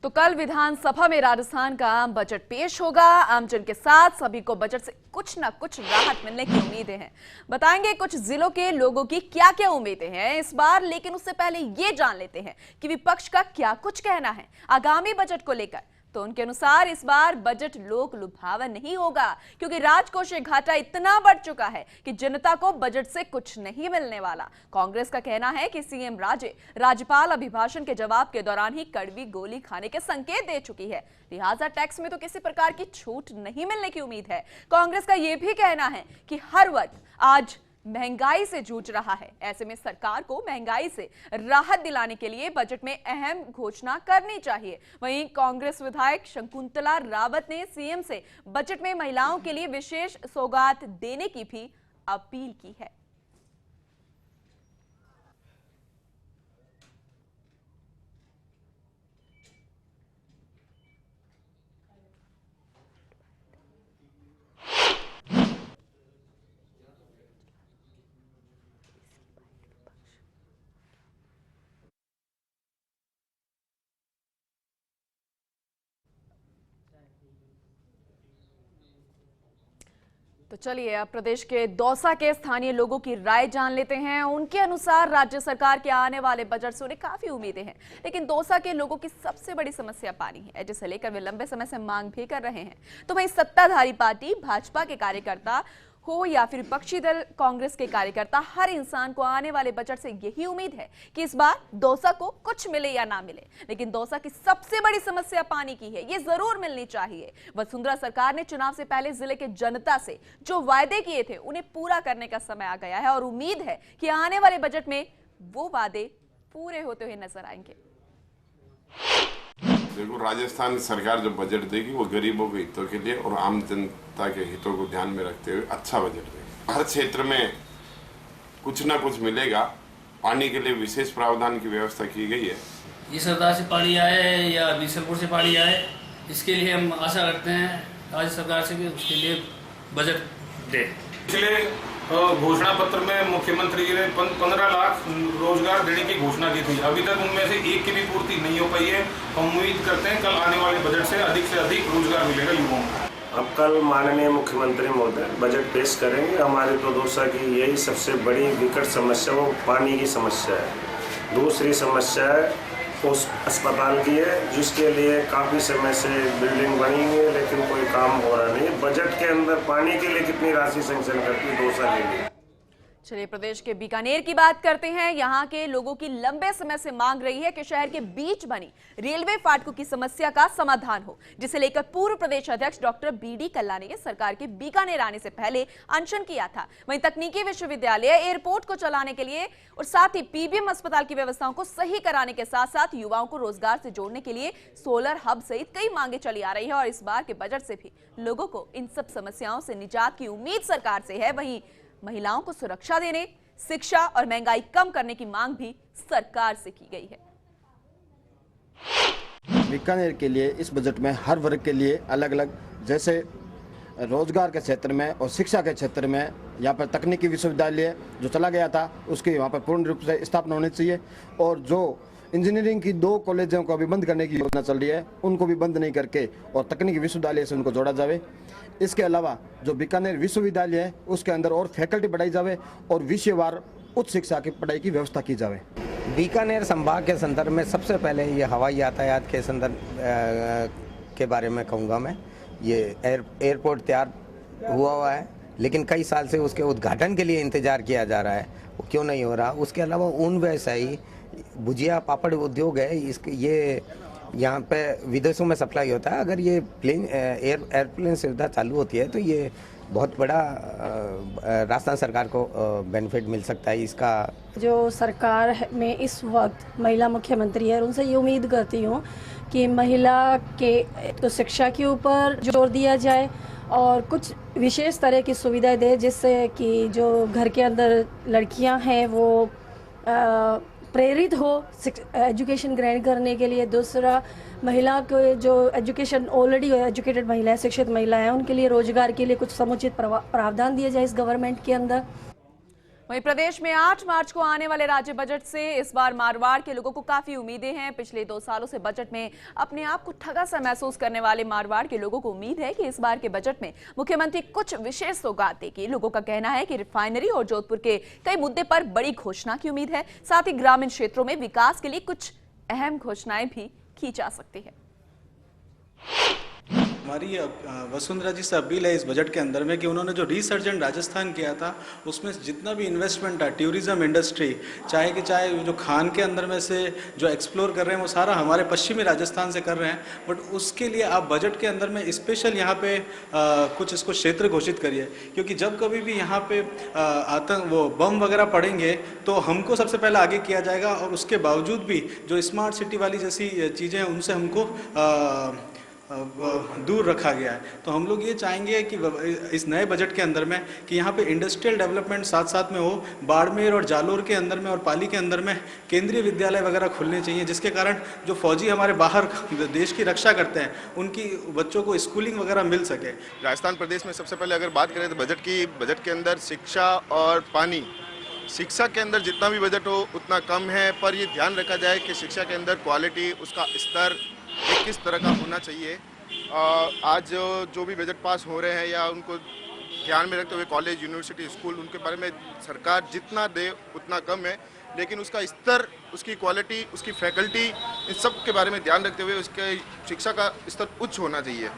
तो कल विधानसभा में राजस्थान का आम बजट पेश होगा। आमजन के साथ सभी को बजट से कुछ न कुछ राहत मिलने की उम्मीदें हैं। बताएंगे कुछ जिलों के लोगों की क्या क्या उम्मीदें हैं इस बार, लेकिन उससे पहले ये जान लेते हैं कि विपक्ष का क्या कुछ कहना है आगामी बजट को लेकर। तो उनके अनुसार इस बार बजट लोक लुभावन नहीं होगा, क्योंकि राजकोषीय घाटा इतना बढ़ चुका है कि जनता को बजट से कुछ नहीं मिलने वाला। कांग्रेस का कहना है कि सीएम राज्यपाल अभिभाषण के जवाब के दौरान ही कड़वी गोली खाने के संकेत दे चुकी है, लिहाजा टैक्स में तो किसी प्रकार की छूट नहीं मिलने की उम्मीद है। कांग्रेस का यह भी कहना है कि हर वर्ग आज महंगाई से जूझ रहा है, ऐसे में सरकार को महंगाई से राहत दिलाने के लिए बजट में अहम घोषणा करनी चाहिए। वहीं कांग्रेस विधायक शकुंतला रावत ने सीएम से बजट में महिलाओं के लिए विशेष सौगात देने की भी अपील की है। तो चलिए अब प्रदेश के दौसा के स्थानीय लोगों की राय जान लेते हैं। उनके अनुसार राज्य सरकार के आने वाले बजट से उन्हें काफी उम्मीदें हैं, लेकिन दौसा के लोगों की सबसे बड़ी समस्या पानी है, जिसे लेकर वे लंबे समय से मांग भी कर रहे हैं। तो वहीं सत्ताधारी पार्टी भाजपा के कार्यकर्ता हो या फिर विपक्षी दल कांग्रेस के कार्यकर्ता, हर इंसान को आने वाले बजट से यही उम्मीद है कि इस बार दौसा को कुछ मिले या ना मिले, लेकिन दौसा की सबसे बड़ी समस्या पानी की है, ये जरूर मिलनी चाहिए। वसुंधरा सरकार ने चुनाव से पहले जिले के जनता से जो वायदे किए थे उन्हें पूरा करने का समय आ गया है और उम्मीद है कि आने वाले बजट में वो वादे पूरे होते हुए नजर आएंगे। देखो, राजस्थान सरकार जो बजट देगी वो गरीबों के हितों के लिए और आम जनता के हितों को ध्यान में रखते हुए अच्छा बजट देगी। हर क्षेत्र में कुछ ना कुछ मिलेगा। पानी के लिए विशेष प्रावधान की व्यवस्था की गई है। ये सरकार से पानी आए या बीसलपुर से पानी आए, इसके लिए हम आशा रखते हैं राज्य सरकार से कि उसके लिए बजट दे। पिछले घोषणा पत्र में मुख्यमंत्री जी ने 15 लाख रोजगार देने की घोषणा की थी, अभी तक उनमें से एक की भी पूर्ति नहीं हो पाई है। हम उम्मीद करते हैं कल आने वाले बजट से अधिक रोजगार मिलेगा युवाओं को। अब कल माननीय मुख्यमंत्री महोदय बजट पेश करेंगे। हमारे तो दौसा की यही सबसे बड़ी विकट समस्या वो पानी की समस्या है। दूसरी समस्या है उस अस्पताल की है, जिसके लिए काफ़ी समय से बिल्डिंग बनी हुई है लेकिन कोई काम हो रहा नहीं। बजट के अंदर पानी के लिए कितनी राशि सैंक्शन करती है दौसा के लिए। चलिए प्रदेश के बीकानेर की बात करते हैं। यहाँ के लोगों की लंबे समय से मांग रही है कि शहर के बीच बनी रेलवे फाटकों की समस्या का समाधान हो, जिसे लेकर पूर्व प्रदेश अध्यक्ष डॉक्टर बीडी कल्ला ने सरकार के बीकानेर आने से पहले अनशन किया था। वहीं तकनीकी विश्वविद्यालय एयरपोर्ट को चलाने के लिए और साथ ही पीबीएम अस्पताल की व्यवस्थाओं को सही कराने के साथ साथ युवाओं को रोजगार से जोड़ने के लिए सोलर हब सहित कई मांगे चली आ रही है और इस बार के बजट से भी लोगों को इन सब समस्याओं से निजात की उम्मीद सरकार से है। वहीं महिलाओं को सुरक्षा देने, शिक्षा और महंगाई कम करने की मांग भी सरकार से की गई है। बीकानेर के लिए इस बजट में हर वर्ग के लिए अलग अलग, जैसे रोजगार के क्षेत्र में और शिक्षा के क्षेत्र में यहाँ पर तकनीकी विश्वविद्यालय जो चला गया था उसकी वहाँ पर पूर्ण रूप से स्थापना होनी चाहिए, और जो इंजीनियरिंग की 2 कॉलेजों को अभी बंद करने की योजना चल रही है उनको भी बंद नहीं करके और तकनीकी विश्वविद्यालय से उनको जोड़ा जावे। इसके अलावा जो बीकानेर विश्वविद्यालय है उसके अंदर और फैकल्टी बढ़ाई जावे और विषयवार उच्च शिक्षा की पढ़ाई की व्यवस्था की जावे। बीकानेर संभाग के संदर्भ में सबसे पहले ये हवाई यातायात के संदर्भ के बारे में कहूँगा मैं। ये एयरपोर्ट तैयार हुआ है लेकिन कई साल से उसके उद्घाटन के लिए इंतजार किया जा रहा है, वो क्यों नहीं हो रहा। उसके अलावा ऊन व्यवसायी, भुजिया पापड़ उद्योग है, इसके ये यहाँ पे विदेशों में सप्लाई होता है। अगर ये एयरप्लेन सुविधा चालू होती है तो ये बहुत बड़ा राजस्थान सरकार को बेनिफिट मिल सकता है। इसका जो सरकार में इस वक्त महिला मुख्यमंत्री है, उनसे ये उम्मीद करती हूँ कि महिला के तो शिक्षा के ऊपर जोर दिया जाए और कुछ विशेष तरह की सुविधाएं दे, जिससे कि जो घर के अंदर लड़कियां हैं वो प्रेरित हो एजुकेशन ग्रहण करने के लिए। दूसरा, महिला को जो एजुकेशन ऑलरेडी एजुकेटेड महिलाएं, शिक्षित महिलाएं हैं, उनके लिए रोजगार के लिए कुछ समुचित प्रावधान दिया जाए इस गवर्नमेंट के अंदर। वहीं प्रदेश में 8 मार्च को आने वाले राज्य बजट से इस बार मारवाड़ के लोगों को काफी उम्मीदें हैं। पिछले 2 सालों से बजट में अपने आप को ठगा सा महसूस करने वाले मारवाड़ के लोगों को उम्मीद है कि इस बार के बजट में मुख्यमंत्री कुछ विशेष सौगात देगी। लोगों का कहना है कि रिफाइनरी और जोधपुर के कई मुद्दे पर बड़ी घोषणा की उम्मीद है। साथ ही ग्रामीण क्षेत्रों में विकास के लिए कुछ अहम घोषणाएं भी की जा सकती है। हमारी वसुंधरा जी से अपील है इस बजट के अंदर में कि उन्होंने जो रिसर्जेंट राजस्थान किया था उसमें जितना भी इन्वेस्टमेंट है टूरिज्म इंडस्ट्री चाहे जो खान के अंदर में से जो एक्सप्लोर कर रहे हैं वो सारा हमारे पश्चिमी राजस्थान से कर रहे हैं। बट उसके लिए आप बजट के अंदर में स्पेशल यहाँ पे कुछ इसको क्षेत्र घोषित करिए, क्योंकि जब कभी भी यहाँ पे वो बम वगैरह पड़ेंगे तो हमको सबसे पहले आगे किया जाएगा, और उसके बावजूद भी जो स्मार्ट सिटी वाली जैसी चीज़ें हैं उनसे हमको दूर रखा गया है। तो हम लोग ये चाहेंगे कि इस नए बजट के अंदर में कि यहाँ पे इंडस्ट्रियल डेवलपमेंट साथ साथ में हो। बाड़मेर और जालोर के अंदर में और पाली के अंदर में केंद्रीय विद्यालय वगैरह खुलने चाहिए, जिसके कारण जो फौजी हमारे बाहर देश की रक्षा करते हैं उनकी बच्चों को स्कूलिंग वगैरह मिल सके। राजस्थान प्रदेश में सबसे पहले अगर बात करें तो बजट के अंदर शिक्षा और पानी, शिक्षा के अंदर जितना भी बजट हो उतना कम है, पर ये ध्यान रखा जाए कि शिक्षा के अंदर क्वालिटी, उसका स्तर किस तरह का होना चाहिए। आज जो भी बजट पास हो रहे हैं या उनको ध्यान में रखते हुए कॉलेज, यूनिवर्सिटी, स्कूल, उनके बारे में सरकार जितना दे उतना कम है, लेकिन उसका स्तर, उसकी क्वालिटी, उसकी फैकल्टी, इन सब के बारे में ध्यान रखते हुए उसके शिक्षा का स्तर उच्च होना चाहिए।